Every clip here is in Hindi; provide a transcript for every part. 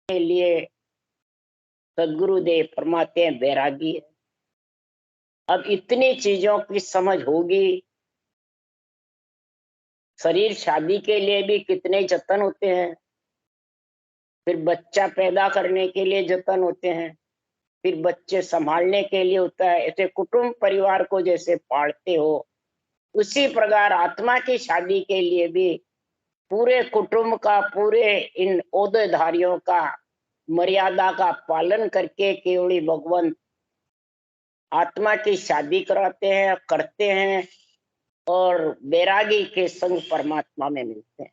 के लिए सदगुरुदेव फरमाते हैं बैरागी है। अब इतनी चीजों की समझ होगी। शरीर शादी के लिए भी कितने जतन होते हैं, फिर बच्चा पैदा करने के लिए जतन होते हैं, फिर बच्चे संभालने के लिए होता है। ऐसे कुटुंब परिवार को जैसे पालते हो, उसी प्रकार आत्मा की शादी के लिए भी पूरे कुटुंब का, पूरे इन ओहदेधारियों का मर्यादा का पालन करके केवली भगवंत आत्मा की शादी कराते हैं, करते हैं और बैरागी के संग परमात्मा में मिलते हैं।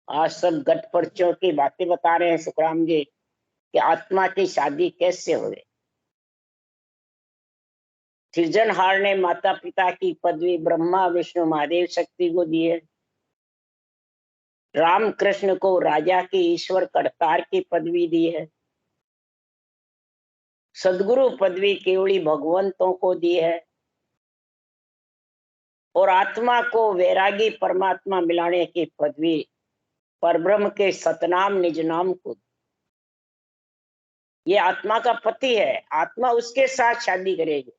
आज सब गट पर्चों की बातें बता रहे हैं सुखराम जी कि आत्मा की शादी कैसे हो। सृजनहार ने माता पिता की पदवी ब्रह्मा विष्णु महादेव शक्ति को दी है। राम कृष्ण को राजा की ईश्वर करतार की पदवी दी है। सदगुरु पदवी केवली भगवंतों को दी है और आत्मा को वैरागी परमात्मा मिलाने की पदवी परब्रह्म के सतनाम निज नाम को। ये आत्मा का पति है, आत्मा उसके साथ शादी करेगी,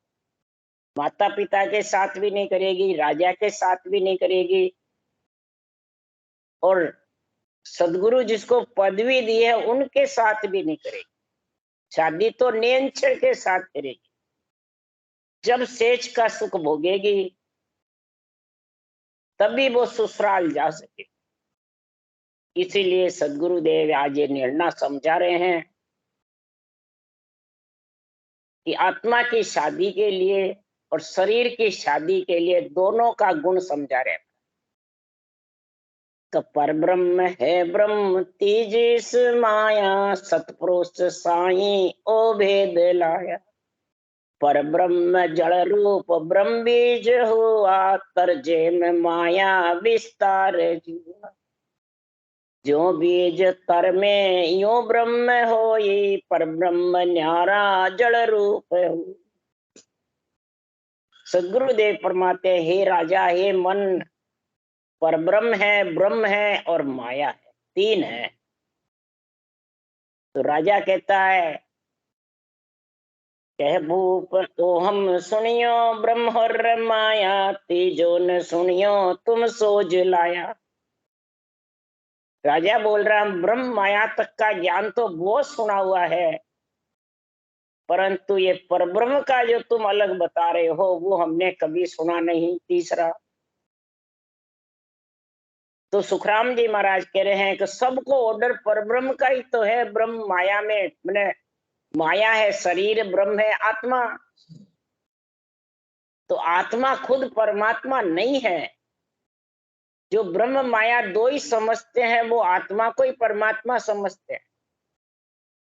माता पिता के साथ भी नहीं करेगी, राजा के साथ भी नहीं करेगी, और सदगुरु जिसको पदवी दी है उनके साथ भी नहीं करेगी। शादी तो नियंत्रण के साथ करेगी। जब सेज का सुख भोगेगी तभी वो ससुराल जा सके। इसीलिए सदगुरुदेव आज ये निर्णय समझा रहे हैं कि आत्मा की शादी के लिए और शरीर की शादी के लिए दोनों का गुण समझा रहे हैं। तो परब्रह्म है ब्रह्म तीजिस माया, सतपुरुष साई ओ भेद लाया। पर ब्रह्म जड़ रूप ब्रह्म बीज हुआ, तरजे में माया विस्तार जुआ। जो बीज तर में यो ब्रह्म होई, पर ब्रह्म न्यारा जड़ रूप हो। सदगुरुदेव फरमाते हे राजा, हे मन, पर ब्रह्म है और माया है, तीन है। तो राजा कहता है कह भूप तो हम सुनियो, ब्रह्म और माया तीजो न सुनियो तुम सोज लाया। राजा बोल रहा ब्रह्म माया तक का ज्ञान तो बहुत सुना हुआ है, परंतु ये परब्रह्म का जो तुम अलग बता रहे हो वो हमने कभी सुना नहीं। तीसरा तो सुखराम जी महाराज कह रहे हैं कि सबको ऑर्डर परब्रह्म का ही तो है। ब्रह्म माया में मैंने माया है, शरीर ब्रह्म है, आत्मा। तो आत्मा खुद परमात्मा नहीं है। जो ब्रह्म माया दो ही समझते हैं वो आत्मा को ही परमात्मा समझते हैं,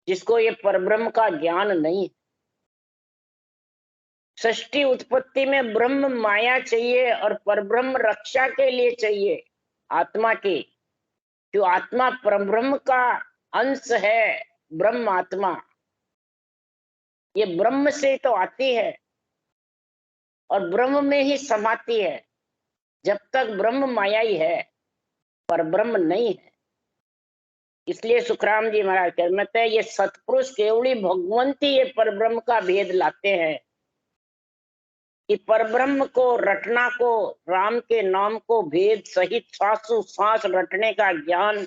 जिसको ये परब्रह्म का ज्ञान नहीं। सृष्टि उत्पत्ति में ब्रह्म माया चाहिए और परब्रह्म रक्षा के लिए चाहिए आत्मा की। जो आत्मा परब्रह्म का अंश है, ब्रह्म आत्मा ये ब्रह्म से तो आती है और ब्रह्म में ही समाती है। जब तक ब्रह्म माया ही है, पर ब्रह्म नहीं है। इसलिए सुखराम जी महाराज कहते हैं ये सतपुरुष केवली भगवंती ये परब्रह्म का भेद लाते हैं कि परब्रह्म को रटना को, राम के नाम को भेद सहित श्वासो श्वास रटने का ज्ञान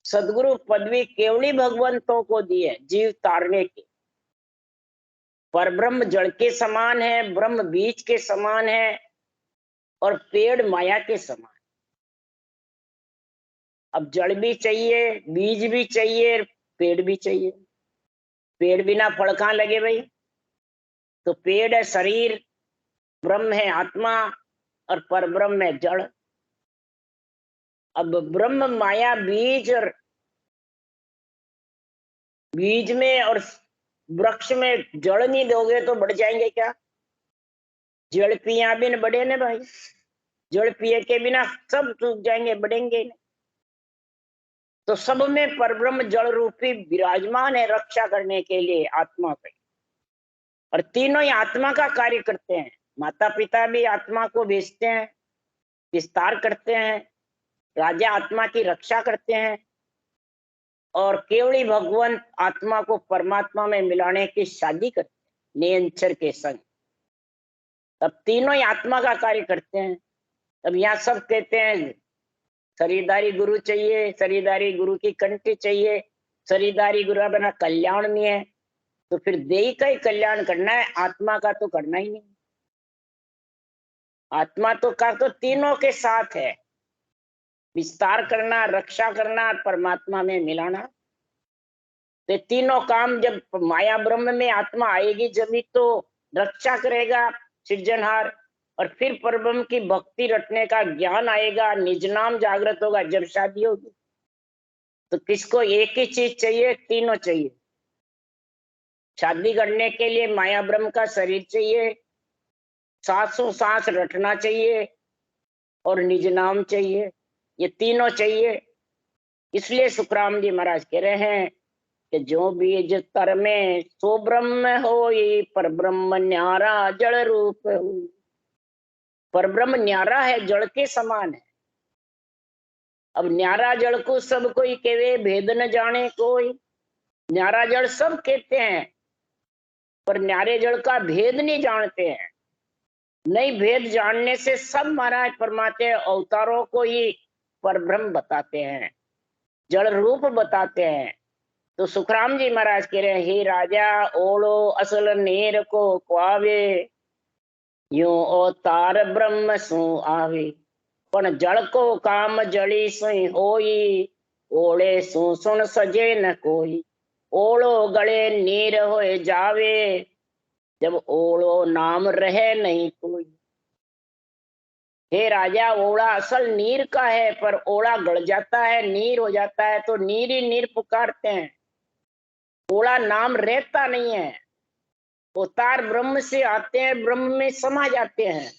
सदगुरु पदवी केवली भगवंतों को दी है जीव तारने की। परब्रह्म जड़ के समान है, ब्रह्म बीज के समान है और पेड़ माया के समान। अब जड़ भी चाहिए, बीज भी चाहिए, पेड़ भी चाहिए। पेड़ बिना फल कहाँ लगे भाई। तो पेड़ है शरीर, ब्रह्म है आत्मा और परब्रह्म है जड़। अब ब्रह्म माया बीज और बीज में और वृक्ष में जड़ नहीं दोगे तो बढ़ जाएंगे क्या। जड़ पिया बिन बढ़े ने भाई, जड़ पिए के बिना सब सूख जाएंगे, बढ़ेंगे नहीं। तो सब में परब्रह्म जड़ रूपी विराजमान है रक्षा करने के लिए आत्मा पे, और तीनों ही आत्मा का कार्य करते हैं। माता पिता भी आत्मा को भेजते हैं, विस्तार करते हैं, राजा आत्मा की रक्षा करते हैं और केवली भगवंत आत्मा को परमात्मा में मिलाने की शादी करते हैं नियंचर के संग। तब तीनों ही आत्मा का कार्य करते हैं। तब यहाँ सब कहते हैं शरीरधारी गुरु चाहिए, शरीरधारी गुरु की कंठी चाहिए, शरीरधारी गुरु बिना कल्याण नहीं है। तो फिर देही का ही कल्याण करना है, आत्मा का तो करना ही नहीं। आत्मा तो का तो तीनों के साथ है, विस्तार करना, रक्षा करना, परमात्मा में मिलाना। तो तीनों काम जब माया ब्रह्म में आत्मा आएगी जब तो रक्षा करेगा सृजनहार, और फिर परब्रह्म की भक्ति रटने का ज्ञान आएगा, निज नाम जागृत होगा, जब शादी होगी। तो किसको एक ही चीज चाहिए? तीनों चाहिए। शादी करने के लिए माया ब्रह्म का शरीर चाहिए, सांसों सांस रटना चाहिए, और निज नाम चाहिए। ये तीनों चाहिए। इसलिए सुखराम जी महाराज कह रहे हैं कि जो बीज तर में सो ब्रह्म होई, पर ब्रह्म न्यारा जड़ रूप होई। पर ब्रह्म न्यारा है, जड़ के समान है। अब न्यारा जड़ को सब कोई केवे, भेद न जाने कोई। न्यारा जड़ सब कहते हैं, पर न्यारे जड़ का भेद नहीं जानते हैं। नहीं भेद जानने से सब महाराज परमात्मा अवतारों को ही परब्रह्म बताते हैं, जड़ रूप बताते हैं। तो सुखराम जी महाराज कह रहे हैं, हे राजा ओलो असल नीर को क्वावे, यूं अवतार ब्रह्म सु आवे। पण जड़ को काम जड़ी सुई होई, ओले सु सुन सजे न कोई। ओलो गले नीर होए जावे, जब ओलो नाम रहे नहीं कोई। हे राजा, ओला असल नीर का है, पर ओला गड़ जाता है, नीर हो जाता है, तो नीर ही नीर पुकारते हैं। ओला नाम रहता नहीं है। अवतार ब्रह्म से आते हैं, ब्रह्म में समा जाते हैं,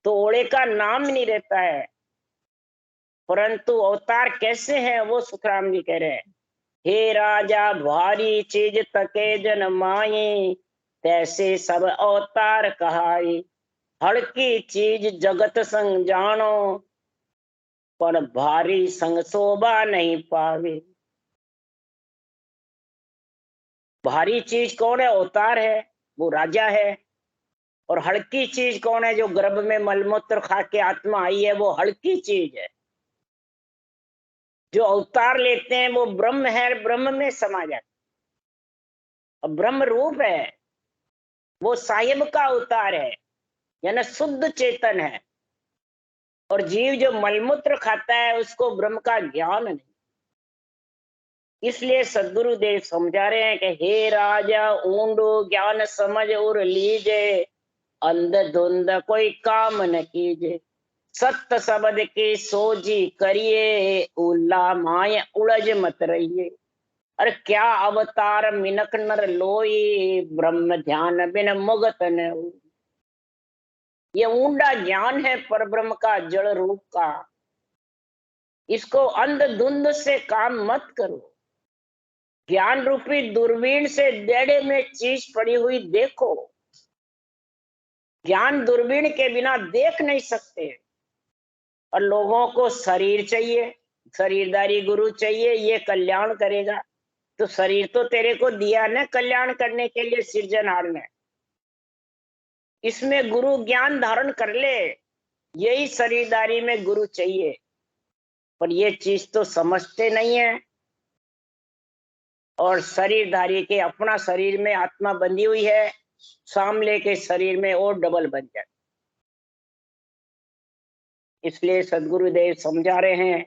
तो ओले का नाम नहीं रहता है। परंतु अवतार कैसे हैं वो सुखराम जी कह रहे हैं, हे राजा भारी चीज तके जन माई, तैसे सब अवतार कहाई। हल्की चीज जगत संग जानो, पर भारी संग शोभा नहीं पावे। भारी चीज कौन है? अवतार है, वो राजा है। और हल्की चीज कौन है? जो गर्भ में मलमूत्र खा के आत्मा आई है, वो हल्की चीज है। जो अवतार लेते हैं वो ब्रह्म है, ब्रह्म में समा जाते। अब ब्रह्म रूप है, वो साहिब का अवतार है, यानी शुद्ध चेतन है। और जीव जो मलमूत्र खाता है उसको ब्रह्म का ज्ञान नहीं। इसलिए सदगुरुदेव समझा रहे हैं कि हे राजा ऊंडो ज्ञान समझ और लीजे, अंध धुंध कोई काम न कीजे। सत्य शब्द की सोजी करिए, उल्ला माय उलझ मत रहिए। अरे क्या अवतार मिनक नर लोई, ब्रह्म ध्यान बिन मुगत न होई। ये ऊंडा ज्ञान है परब्रह्म का, जड़ रूप का। इसको अंध धुंध से काम मत करो। ज्ञान रूपी दूरबीन से डेढ़े में चीज पड़ी हुई देखो। ज्ञान दूरबीन के बिना देख नहीं सकते। और लोगों को शरीर चाहिए, शरीरधारी गुरु चाहिए, ये कल्याण करेगा। तो शरीर तो तेरे को दिया ना कल्याण करने के लिए सृजनहार ने। इसमें गुरु ज्ञान धारण कर ले, यही शरीरधारी में गुरु चाहिए। पर ये चीज तो समझते नहीं है। और शरीरधारी के अपना शरीर में आत्मा बंधी हुई है, सामले के शरीर में और डबल बन जाए। इसलिए सदगुरुदेव समझा रहे हैं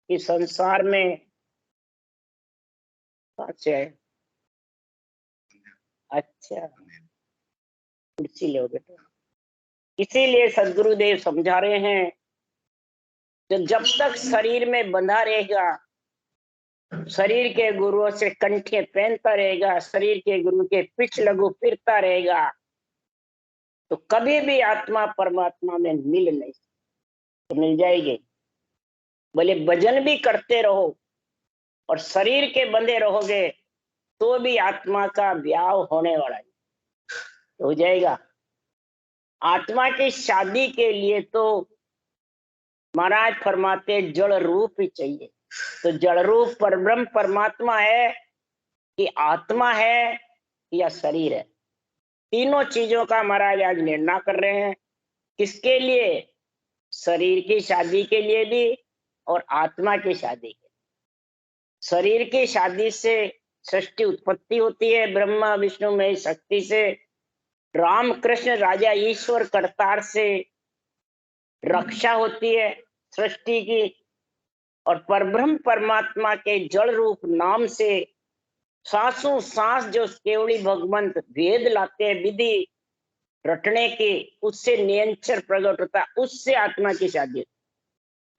कि संसार में अच्छा कुर्सी लो बेटा। इसीलिए सदगुरुदेव समझा रहे हैं कि जब तक शरीर में बंधा रहेगा, शरीर के गुरुओं से कंठे पहनता रहेगा, शरीर के गुरु के पिछ लघु फिरता रहेगा, तो कभी भी आत्मा परमात्मा में मिल नहीं सकती। तो मिल जाएगी, बोले भजन भी करते रहो और शरीर के बंधे रहोगे तो भी आत्मा का ब्याह होने वाला है, तो हो जाएगा। आत्मा की शादी के लिए तो महाराज फरमाते जड़ रूप ही चाहिए। तो जड़ रूप परब्रह्म परमात्मा है कि आत्मा है या शरीर है? तीनों चीजों का महाराज आज निर्णय कर रहे हैं। किसके लिए? शरीर की शादी के लिए भी और आत्मा की शादी के। शरीर की शादी से सृष्टि उत्पत्ति होती है, ब्रह्मा विष्णु में शक्ति से। राम कृष्ण राजा ईश्वर करतार से रक्षा होती है सृष्टि की। और परब्रह्म परमात्मा के जड़ रूप नाम से सांसों सांस जो केवली भगवंत भेद लाते हैं विधि रटने की, उससे नियंत्रण प्रकट होता है, उससे आत्मा की शादी।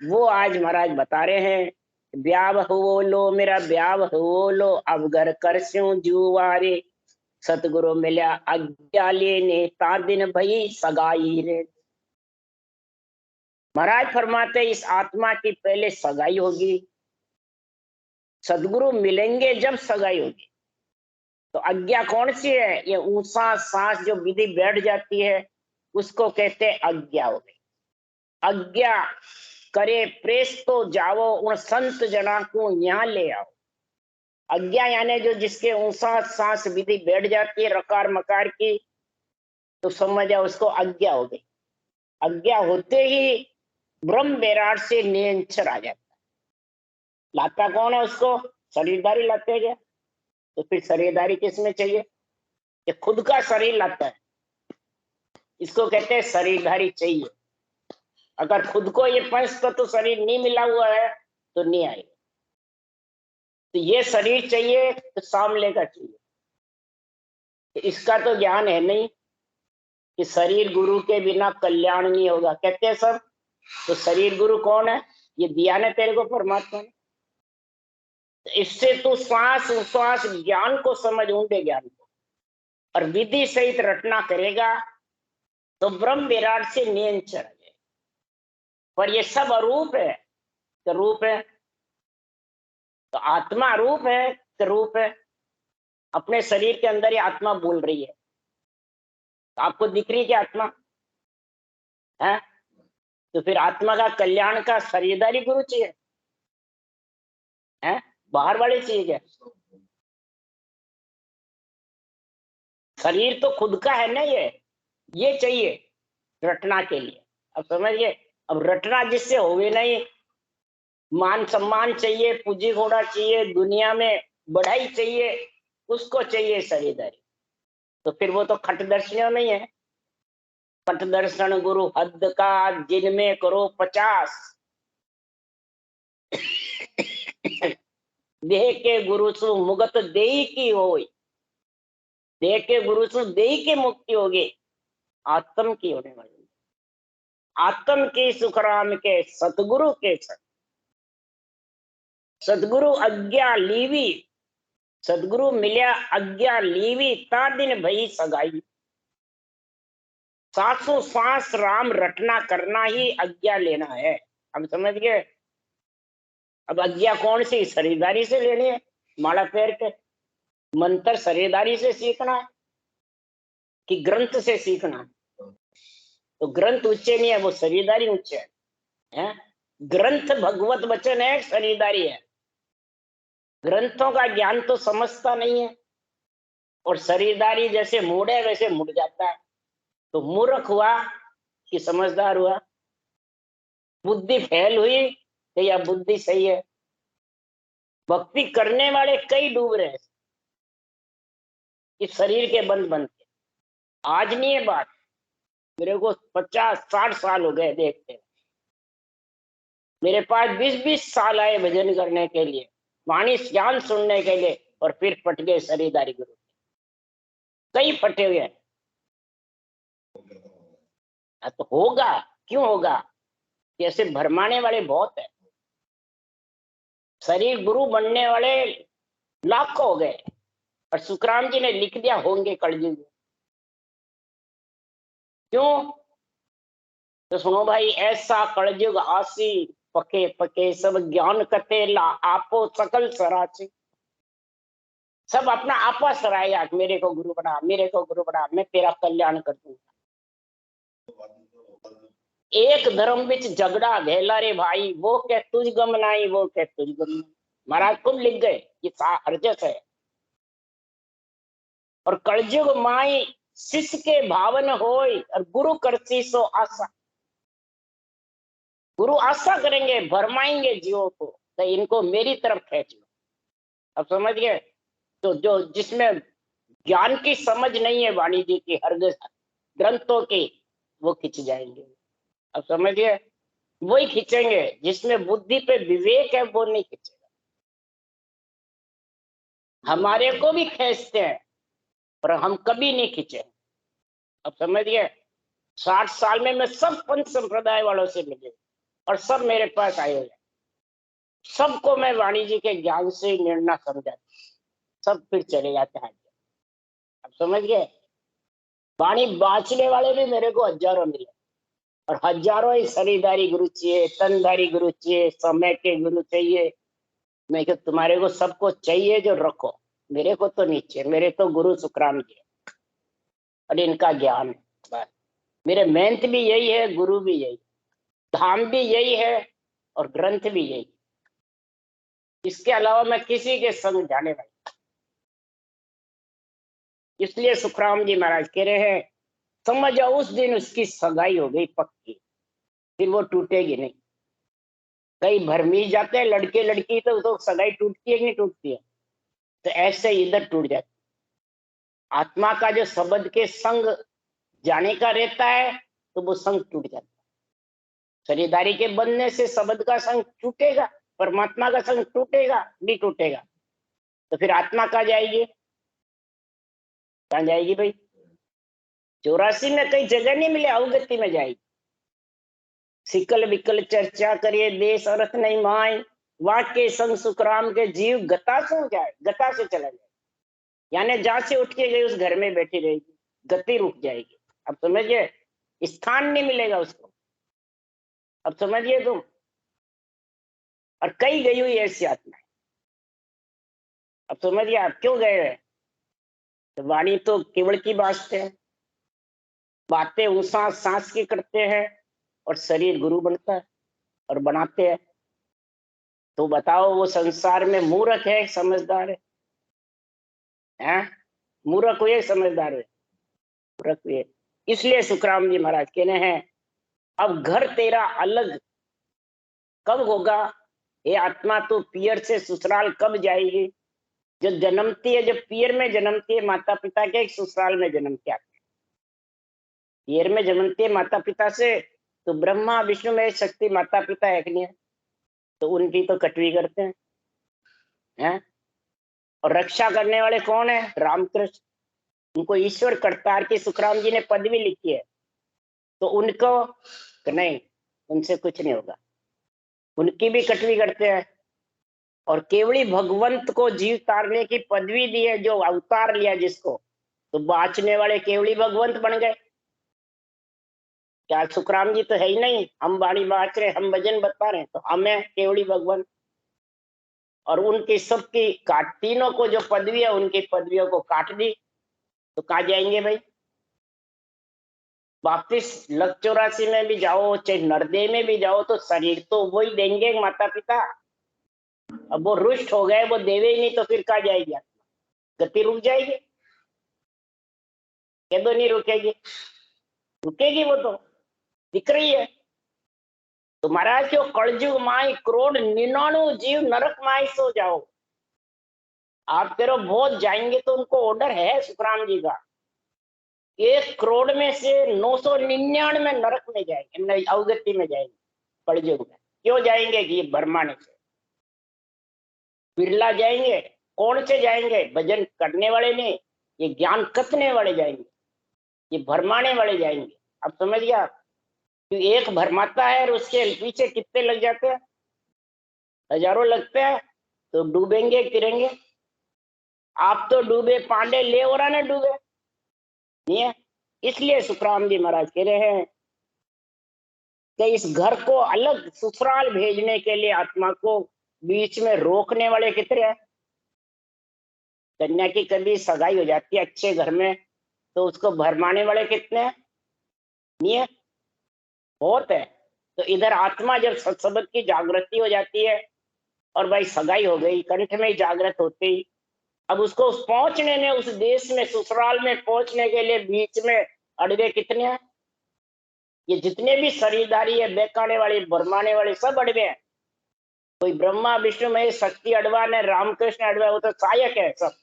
वो आज महाराज बता रहे हैं, ब्याह हो लो मेरा ब्याह हो लो, अब घर कर स्यों जुआरे, सतगुरु मिल्या आज्ञा लेने ता दिन भई सगाई रे। महाराज फरमाते इस आत्मा की पहले सगाई होगी, सदगुरु मिलेंगे जब सगाई होगी। तो आज्ञा कौन सी है? ये ऊंचा सांस जो विधि बैठ जाती है उसको कहते हैं आज्ञा हो गई। आज्ञा करे प्रेस तो जाओ उन संत जना को यहाँ ले आओ। आज्ञा यानी जो जिसके ऊंचा सांस विधि बैठ जाती है रकार मकार की, तो समझ जाओ उसको आज्ञा हो गई। आज्ञा होते ही ब्रह्म बैराट से नियंत्रण आ जाता है। लाता कौन है उसको? शरीरदारी लाते हैं क्या? तो फिर शरीरदारी किसमें चाहिए? ये खुद का शरीर लाता है, इसको कहते हैं शरीरधारी चाहिए। अगर खुद को ये पंच तत्व शरीर नहीं मिला हुआ है तो नहीं आएगा। तो ये शरीर चाहिए तो सामले का चाहिए। तो इसका तो ज्ञान है नहीं कि शरीर गुरु के बिना कल्याण नहीं होगा, कहते हैं सब। तो शरीर गुरु कौन है? ये दिया ना तेरे को परमात्मा ने। तो इससे तू श्वास उश्वास ज्ञान को समझ, ऊंडे ज्ञान को, और विधि सहित रटना करेगा तो ब्रह्म विराट से नियंत्रण आ जाए। पर ये सब अरूप है तो रूप है, तो आत्मा रूप है तो रूप है। अपने शरीर के अंदर ही आत्मा बोल रही है, तो आपको दिख रही है कि आत्मा है? तो फिर आत्मा का कल्याण का शरीरदारी गुरु चाहिए है? बाहर वाले चाहिए क्या? शरीर तो खुद का है ना, ये चाहिए रटना के लिए। अब समझिए, अब रटना जिससे होवे नहीं, मान सम्मान चाहिए, पूजी घोड़ा चाहिए, दुनिया में बढ़ाई चाहिए, उसको चाहिए शरीरदारी। तो फिर वो तो खट दर्शनियों में ही है। खट दर्शन गुरु हद का जिनमें करो 50, देह के गुरु सु मुगत देही की होई। देह के गुरु सु देही की मुक्ति होगी, आत्म की होने वाली। आत्म की सुखराम के सतगुरु के संग। सदगुरु आज्ञा लीवी, सदगुरु मिल्या आज्ञा लीवी ता दिन भई सगाई। सांसों सांस राम रटना करना ही आज्ञा लेना है। अब समझ गए? अब आज्ञा कौन सी? शरीरदारी से लेनी है, माला फेर के। मंत्र शरीरदारी से सीखना है कि ग्रंथ से सीखना है? तो ग्रंथ ऊंचे नहीं है, वो शरीरदारी ऊंचे है? ग्रंथ भगवत वचन है, शरीरदारी है। ग्रंथों का ज्ञान तो समझता नहीं है, और शरीरदारी जैसे मूड है वैसे मुड़ जाता है। तो मूर्ख हुआ कि समझदार हुआ? बुद्धि फेल हुई या बुद्धि सही है? भक्ति करने वाले कई डूब रहे हैं इस शरीर के बंद बंद के। आज नहीं है बात, मेरे को 50-60 साल हो गए देखते। मेरे पास 20-20 साल आए भजन करने के लिए, वाणी ज्ञान सुनने के लिए, और फिर फट गए शरीरदारी गुरु। कई फटे हुए हैं। तो होगा, क्यों होगा? ऐसे भरमाने वाले बहुत है। शरीर गुरु बनने वाले लाखों हो गए, और सुखराम जी ने लिख दिया होंगे कलयुग। क्यों? तो सुनो भाई, ऐसा कलयुग आसी, पके पके सब ज्ञान कते ला आपो सकल सराची। सब अपना आपा सराया, मेरे को गुरु बना, मेरे को गुरु बना, मैं तेरा कल्याण कर दूंगा। एक धर्म बिच झगड़ा घेला रे भाई, वो कह तुझ गम नाई, वो कह तुझ गम नाई। महाराज खुद लिख गए, ये अर्जस है। और कलयुग माई शिष्य के भावन होय, और गुरु करती सो आशा। गुरु आशा करेंगे, भरमाएंगे जीवों को, तो इनको मेरी तरफ खींच लो। अब समझ गए? तो जो जिसमें ज्ञान की समझ नहीं है वाणी जी की, हर ग्रंथों की, वो खिंच जाएंगे। अब समझिए, वही खींचेंगे। जिसमें बुद्धि पे विवेक है वो नहीं खींचेगा। हमारे को भी खींचते हैं पर हम कभी नहीं खींचे। अब समझिए, 60 साल में मैं सब पंच संप्रदाय वालों से मिले और सब मेरे पास आए हुए। सबको मैं वाणी जी के ज्ञान से निर्णय समझाता, सब फिर चले जाते हैं। अब समझ गए? वाणी बांचने वाले भी मेरे को हजारों मिले, और हजारों ही शरीरधारी गुरु चाहिए, तनधारी गुरु चाहिए, समय के गुरु चाहिए। मैं क्या तुम्हारे को सबको चाहिए जो रखो, मेरे को तो नहीं चाहिए। मेरे तो गुरु सुखराम जी और इनका ज्ञान है बस। मेरे मेहनत भी यही है, गुरु भी यही, धाम भी यही है और ग्रंथ भी यही। इसके अलावा मैं किसी के संग जाने वाला। इसलिए सुखराम जी महाराज कह रहे हैं, समझ जाओ उस दिन उसकी सगाई हो गई पक्की, फिर वो टूटेगी नहीं। कई भरमी जाते हैं लड़के लड़की, तो सगाई टूटती है कि नहीं टूटती है? तो ऐसे इधर टूट जाती। आत्मा का जो शब्द के संग जाने का रहता है तो वो संग टूट जाता है। शरीरदारी के बनने से शब्द का संग टूटेगा, परमात्मा का संग टूटेगा नहीं टूटेगा। तो फिर आत्मा कहाँ जाएगी? कहाँ जाएगी भाई? 84 में कई जगह नहीं मिले, अवगति में जाएगी। सिकल विकल चर्चा करिए देश अर्थ नहीं माय, वाक्य संग सुखराम के जीव गता से हो जाए, गता से चला जाए। यानी जहां से उठ के गई उस घर में बैठी रहेगी, गति रुक जाएगी। अब समझिए, स्थान नहीं मिलेगा उसको। अब समझिए तुम। और कई गई हुई ऐसी आत्माएं। अब समझिए आप क्यों गए हैं? तो वाणी तो केवल की बांटते हैं, बातें ऊंसा सांस की करते हैं, और शरीर गुरु बनता है और बनाते हैं। तो बताओ वो संसार में मूर्ख है समझदार है? हैं? मूर्ख हुए समझदार हुए? मूर्ख हुए। इसलिए सुखराम जी महाराज कहने हैं, अब घर तेरा अलग कब होगा? ये आत्मा तो पियर से ससुराल कब जाएगी? जो जन्मती है, जो पियर में जन्मती है माता पिता के, एक ससुराल में जन्म के आती है। पियर में जन्मती है माता पिता से, तो ब्रह्मा विष्णु में शक्ति माता पिता है कि नहीं है? तो उनकी तो कटवी करते हैं। और रक्षा करने वाले कौन है? रामकृष्ण। उनको ईश्वर करतार की सुखराम जी ने पदवी लिखी है। तो उनको नहीं, उनसे कुछ नहीं होगा, उनकी भी कटवी करते हैं। और केवली भगवंत को जीव तारने की पदवी दी है, जो अवतार लिया जिसको, तो बाँचने वाले केवली भगवंत बन गए। क्या सुखराम जी तो है ही नहीं, हम वाणी बाँच रहे, हम भजन बता रहे, तो हमें केवली भगवंत। और उनकी सबकी काट, तीनों को जो पदवी है उनकी पदवियों को काट दी, तो कहाँ जाएंगे भाई? वापिस लग 84 में भी जाओ, चाहे नरदे में भी जाओ, तो शरीर तो वही देंगे माता पिता। अब वो रुष्ट हो गए, वो देवे ही नहीं, तो फिर कहाँ जाएगी? गति रुक जाएगी? कह दो नहीं रुकेगी, रुकेगी वो तो दिख रही है। तो महाराज क्यों कलयुग माई करोड़ 99 जीव नरक माई सो जाओ। आप कह रहे हो बहुत जाएंगे, तो उनको ऑर्डर है सुखराम जी का, 1 करोड़ में से 999 नरक में जाएंगे, अवगति में जाएंगे कलयुग में। क्यों जाएंगे? कि भरमाने से। बिरला जाएंगे। कौन से जाएंगे? भजन करने वाले नहीं, ये ज्ञान कथने वाले जाएंगे, ये भरमाने वाले जाएंगे। अब समझ गया? एक भरमाता है और उसके पीछे कितने लग जाते हैं? हजारों लगते हैं। तो डूबेंगे गिरेंगे। आप तो डूबे, पांडे ले और ने डूबे नहीं है। इसलिए सुखराम जी महाराज कह रहे हैं कि इस घर को अलग ससुराल भेजने के लिए आत्मा को बीच में रोकने वाले कितने हैं? कन्या की कभी सगाई हो जाती है अच्छे घर में, तो उसको भरमाने वाले कितने हैं? नहीं है। बहुत है। तो इधर आत्मा जब सत्संग की जागृति हो जाती है और भाई सगाई हो गई, कंठ में जागृत होती, अब उसको उस पहुंचने में, उस देश में, ससुराल में पहुंचने के लिए बीच में अड़वे कितने हैं? ये जितने भी शरीरधारी है, बेकाने वाली, भरमाने वाले, सब अड़वे हैं। कोई ब्रह्मा विष्णु महेश शक्ति अडवान है, रामकृष्ण अडवा, वो तो सहायक है सब,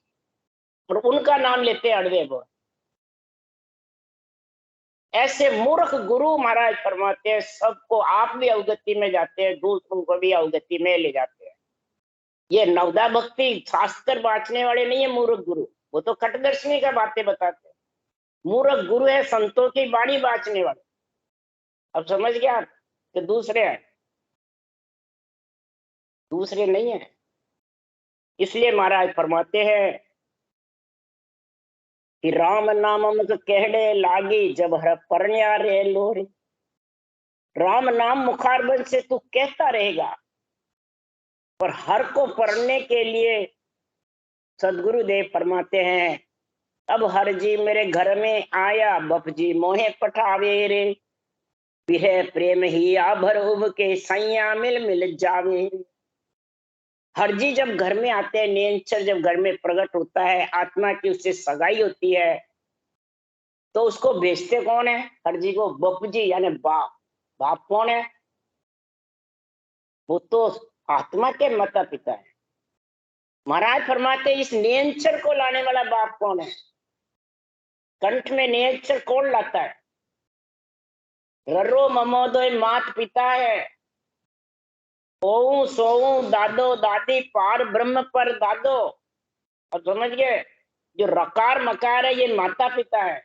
और उनका नाम लेते हैं अड़वे वो। ऐसे मूर्ख गुरु महाराज फरमाते हैं सबको, आप भी अवगति में जाते हैं, दूसरों को भी अवगति में ले जाते हैं। ये नवदा भक्ति शास्त्र बांटने वाले नहीं है मूर्ख गुरु, वो तो कटदर्शनी का बातें बताते हैं। मूर्ख गुरु है संतों की वाणी बांटने वाले। अब समझ गया आप कि दूसरे हैं, दूसरे नहीं है। इसलिए महाराज फरमाते हैं कि राम नाम अमृत कहने लागी, जब हर परण्या रे लोरी। राम नाम मुखारबंद से तू कहता रहेगा, पर हर को पढ़ने के लिए सदगुरुदेव फरमाते हैं, अब हर जी मेरे घर में आया, बप जी मोहे पठावे रे। विरह प्रेम ही आभर उब के सैया मिल मिल जावे। हर जी जब घर में आते हैं, नेंचर जब घर में प्रकट होता है, आत्मा की उससे सगाई होती है, तो उसको भेजते कौन है? हर जी को बप जी यानी बाप। बाप कौन है? वो तो आत्मा के माता पिता है। महाराज फरमाते इस नेंचर को लाने वाला बाप कौन है? कंठ में नेंचर कौन लाता है? ररो ममोदय मात पिता है, ओऊ सोऊ दादो दादी, पार ब्रह्म पर दादो। अब समझ गए? जो रकार मकार है ये माता पिता है,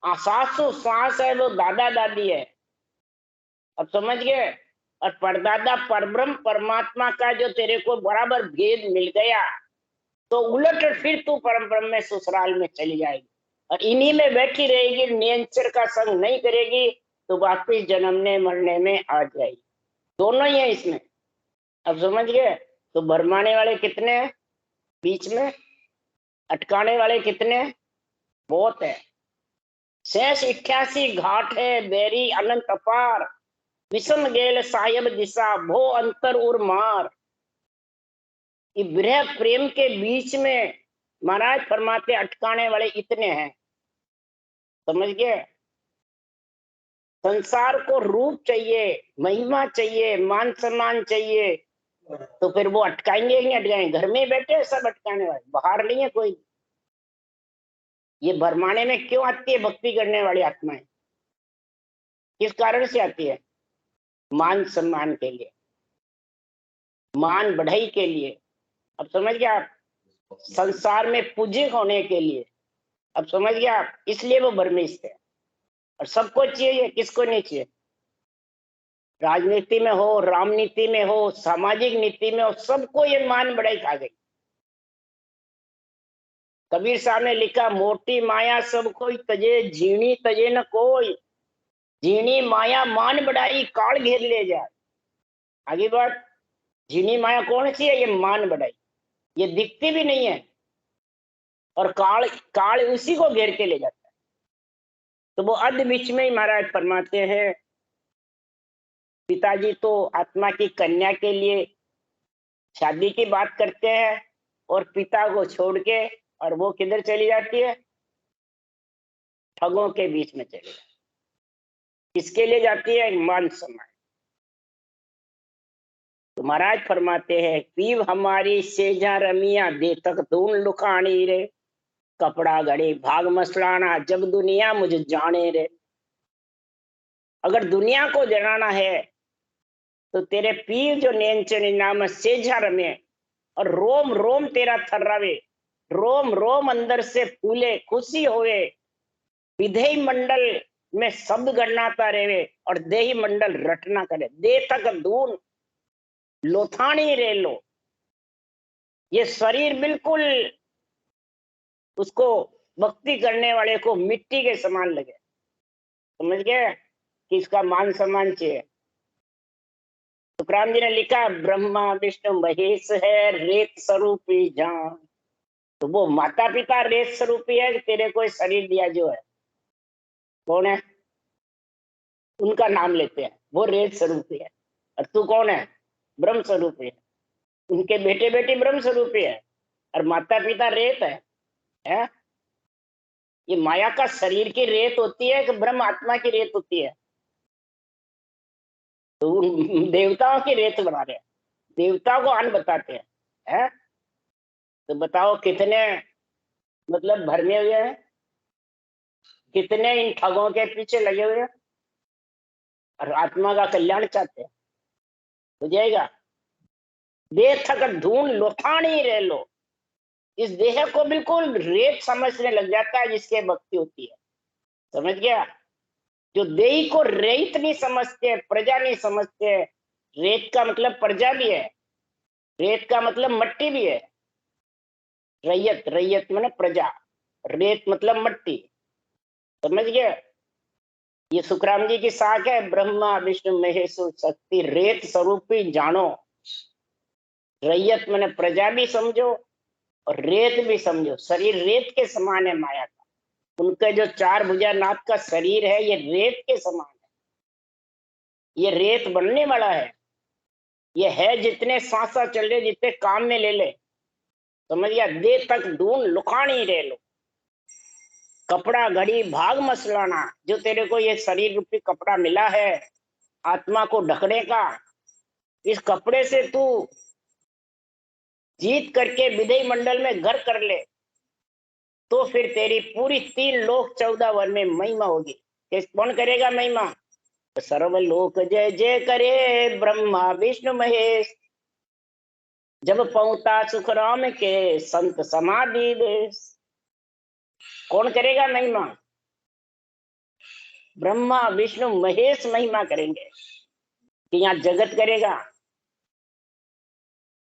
सासू सास है वो दादा दादी है। अब समझ गए? और परदादा परब्रह्म परमात्मा का जो तेरे को बराबर भेद मिल गया, तो उलट फिर तू परम ब्रह्म में ससुराल में चली जाएगी और इन्हीं में बैठी रहेगी, नेंचर का संग नहीं करेगी, तो वापिस जन्मने मरने में आ जाएगी। दोनों ही है इसमें। अब समझ गए? तो भरमाने वाले कितने हैं बीच में, अटकाने वाले कितने हैं? बहुत है। शेष 88 घाट है, बेरी अनंत अपार, विषम गेल साहेब दिशा, भो अंतर उर मार। ये विरह प्रेम के बीच में महाराज फरमाते अटकाने वाले इतने हैं। समझ गए? संसार को रूप चाहिए, महिमा चाहिए, मान सम्मान चाहिए, तो फिर वो अटकाएंगे नहीं अटकाएंगे? घर में बैठे सब अटकाने वाले, बाहर नहीं है कोई। ये भरमाने में क्यों आती है भक्ति करने वाली आत्माएं? किस कारण से आती है? मान सम्मान के लिए, मान बढ़ाई के लिए। अब समझ गया आप? संसार में पूज्य होने के लिए। अब समझ गया आप? इसलिए वो भ्रमिष्ठ है। और सबको चाहिए, किसको नहीं चाहिए? राजनीति में हो, रामनीति में हो, सामाजिक नीति में हो, सबको ये मान बढ़ाई खा गई। कबीर साहब ने लिखा, मोटी माया सब कोई तजे, झीणी तजे न कोई। झीणी माया मान बढ़ाई, काल घेर ले जाए। आगे बात, झीणी माया कौन सी है? ये मान बढ़ाई, ये दिखती भी नहीं है, और काल काल उसी को घेर के ले जाता है। तो वो अध बीच में ही महाराज फरमाते हैं, पिताजी तो आत्मा की कन्या के लिए शादी की बात करते हैं, और पिता को छोड़ के, और वो किधर चली जाती है? ठगों के बीच में चली जाती है। किसके लिए जाती है? मान सम्मान। तो महाराज फरमाते हैं, पीव हमारी सेजा रमिया, दे तक धून लुकानी रे। कपड़ा घड़ी भाग मसलाना, जब दुनिया मुझे जाने रे। अगर दुनिया को जनाना है तो तेरे पीर जो नेंचनी नाम सेजा रमे, और रोम रोम तेरा थर्रावे, रोम रोम अंदर से फूले, खुशी होवे, विधेय मंडल में शब्द गणनाता रेवे, और देही मंडल रटना करे। दे तक धून लोथानी रे लो। ये शरीर बिल्कुल उसको भक्ति करने वाले को मिट्टी के समान लगे। समझ गए कि इसका मान सम्मान चाहिए? तुकाराम जी ने लिखा, ब्रह्मा विष्णु महेश है, रेत स्वरूपी जान। तो वो माता पिता रेत स्वरूपी है कि तेरे को शरीर दिया जो है? कौन है? उनका नाम लेते हैं, वो रेत स्वरूप है। और तू कौन है? ब्रह्म स्वरूप है। उनके बेटे बेटी ब्रह्म स्वरूप है और माता पिता रेत है? ये माया का शरीर की रेत होती है कि ब्रह्म आत्मा की रेत होती है? तो उन देवताओं की रेत बना रहे हैं, देवताओं को अन्न बताते हैं। तो बताओ कितने मतलब भरमे हुए हैं, कितने इन ठगों के पीछे लगे हुए हैं और आत्मा का कल्याण चाहते हैं। हो जाएगा? देह थक ढूंढ लोथानी रह लो। इस देह को बिल्कुल रेत समझने लग जाता है जिसके भक्ति होती है। समझ गया? जो देही को रेत नहीं समझते, प्रजा नहीं समझते। रेत का मतलब प्रजा भी है, रेत का मतलब मट्टी भी है। रैयत, रैयत माने प्रजा, रेत मतलब मट्टी। समझ गया? ये सुखराम जी की साख है, ब्रह्मा विष्णु महेश शक्ति रेत स्वरूपी जानो। रैयत माने प्रजा भी समझो और रेत भी समझो। शरीर रेत के समान है माया का। उनका जो चार भुजा नाथ का शरीर है ये रेत के समान है, ये रेत बनने वाला है। ये है जितने सांसा चल रहे, जितने काम में ले ले। समझ गया? दे तक ढूंढ लुकानी रह लो। कपड़ा घड़ी भाग मसलाना, जो तेरे को ये शरीर रूपी कपड़ा मिला है आत्मा को ढकने का, इस कपड़े से तू जीत करके विधेय मंडल में घर कर ले, तो फिर तेरी पूरी 3 लोक 14 वन में महिमा होगी। कौन करेगा महिमा? तो सर्वलोक जय जय करे ब्रह्मा विष्णु महेश, जब पहुंचा सुख राम के संत समाधि देश। कौन करेगा महिमा? ब्रह्मा विष्णु महेश महिमा करेंगे कि यहाँ जगत करेगा।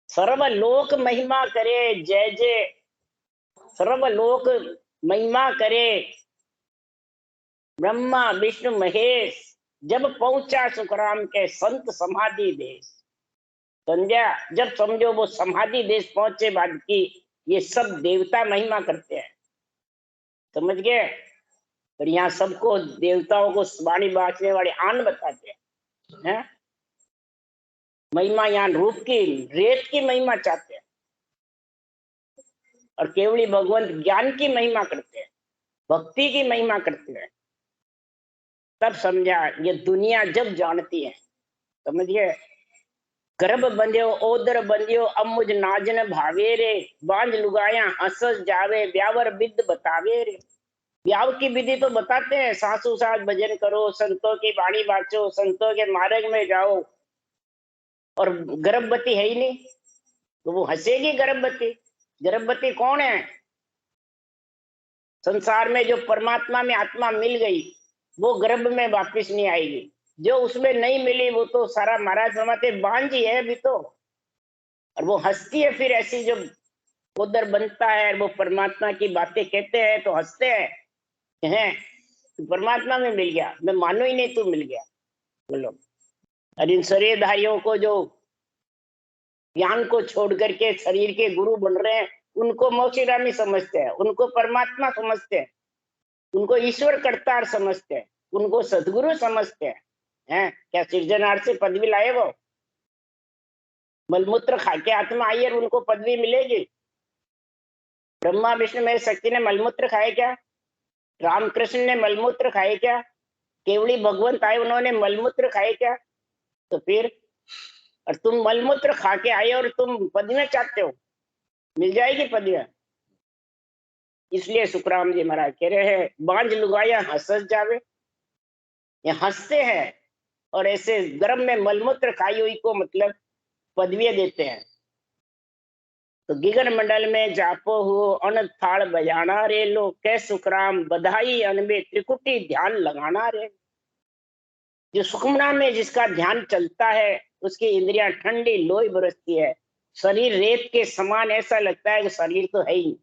सर्वलोक महिमा करे जय जय, सर्वलोक महिमा करे ब्रह्मा विष्णु महेश, जब पहुंचा सुखराम के संत समाधि देश। समझा? जब समझो वो समाधि देश पहुंचे बाद की ये सब देवता महिमा करते हैं। समझ गए? और यहाँ सबको देवताओं को वाणी बांटने वाले आन बताते हैं। महिमा यहाँ रूप की, रेत की महिमा चाहते हैं और केवली भगवंत ज्ञान की महिमा करते हैं, भक्ति की महिमा करते हैं। तब समझा ये दुनिया जब जानती है। समझिए? गर्भ बंध्यो ओदर बंध्यो अब मुझ नाजन भावे रे, बांझ लुगाया हंस जावे ब्यावर विद बतावे रे। ब्याह की विधि तो बताते हैं, सासू सास भजन करो, संतों की वाणी बांचो, संतों के मार्ग में जाओ। और गर्भवती है ही नहीं तो वो हंसेगी गर्भवती। गर्भवती कौन है? संसार में जो परमात्मा में आत्मा मिल गई वो गर्भ में वापस नहीं आएगी, जो उसमें नहीं मिली वो तो सारा महाराज समाते बांझ ही है अभी तो। और वो हंसती है फिर ऐसी, जब उधर बनता है वो परमात्मा की बातें कहते हैं तो हंसते हैं तो परमात्मा में मिल गया, मैं मानो ही नहीं तू मिल गया। बोलो। और इन शरीरधारियों को जो ज्ञान को छोड़ करके शरीर के गुरु बन रहे हैं उनको मोक्षगामी समझते हैं, उनको परमात्मा समझते हैं, उनको ईश्वर कर्तार समझते हैं, उनको सदगुरु समझते हैं। क्या सृजनहार से पदवी लाए वो? मलमूत्र खा के आत्मा आई और उनको पदवी मिलेगी? ब्रह्मा विष्णु महेश शक्ति ने मलमूत्र खाए क्या? रामकृष्ण ने मलमूत्र खाए क्या? केवली भगवंत आए उन्होंने मलमूत्र खाए क्या? तो फिर और तुम मलमूत्र खा के आए और तुम पदवियां चाहते हो, मिल जाएगी पदवियां। इसलिए सुखराम जी महाराज कह रहे हैं बांझ लुगाया हंस जावे, ये हंसते हैं और ऐसे गर्भ में मलमूत्र खाई हुई को मतलब पदवियां देते हैं। तो गिगन मंडल में जापो हो अन थाल बजाना रे लो, कै सुखराम बधाई अनबे त्रिकुटी ध्यान लगाना रे। जो सुखमना में जिसका ध्यान चलता है उसकी इंद्रियां ठंडी लोई बरसती है, शरीर रेत के समान ऐसा लगता है कि शरीर तो है ही।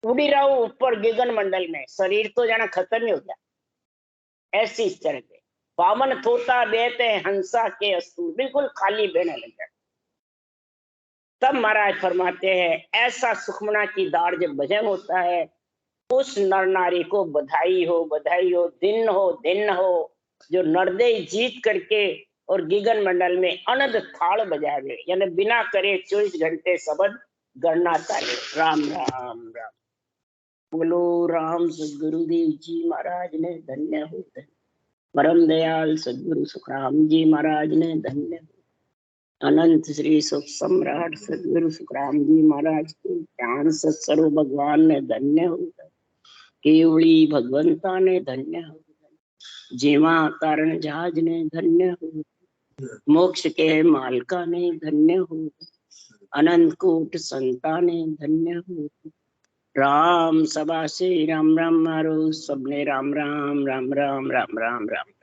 उड़ी रहा हूं ऊपर गिगन मंडल में, शरीर तो जाना खत्म ही हो गया। ऐसी इस तरह के पावन थोता बेहते हंसा के अस्तु, बिल्कुल खाली बहने लग जाए। तब महाराज फरमाते हैं ऐसा सुखमना की दाढ़ जब भजन होता है उस नर नारी को बधाई हो, बधाई हो, दिन हो, दिन हो। जो नरदे जीत करके और गिगन मंडल में अनंत थाल बजावे, यानी बिना करे 24 घंटे सबद गणना चाले। राम राम राम। बोलो राम सदगुरुदेव जी महाराज ने धन्य हो। परम दयाल सदगुरु सुखराम जी महाराज ने धन्य हो। अनंत श्री सुख सम्राट सदगुरु सुखराम जी महाराज के ज्ञान सत्स्वरूप भगवान ने धन्य हो। केवली भगवंता ने धन्य हो। जीवा कारण जहाज ने धन्य हो। मोक्ष के मालका ने धन्य हो। अनंत कोट संता ने धन्य हो। राम सभा से राम राम मारो सबने। राम राम राम राम राम राम राम।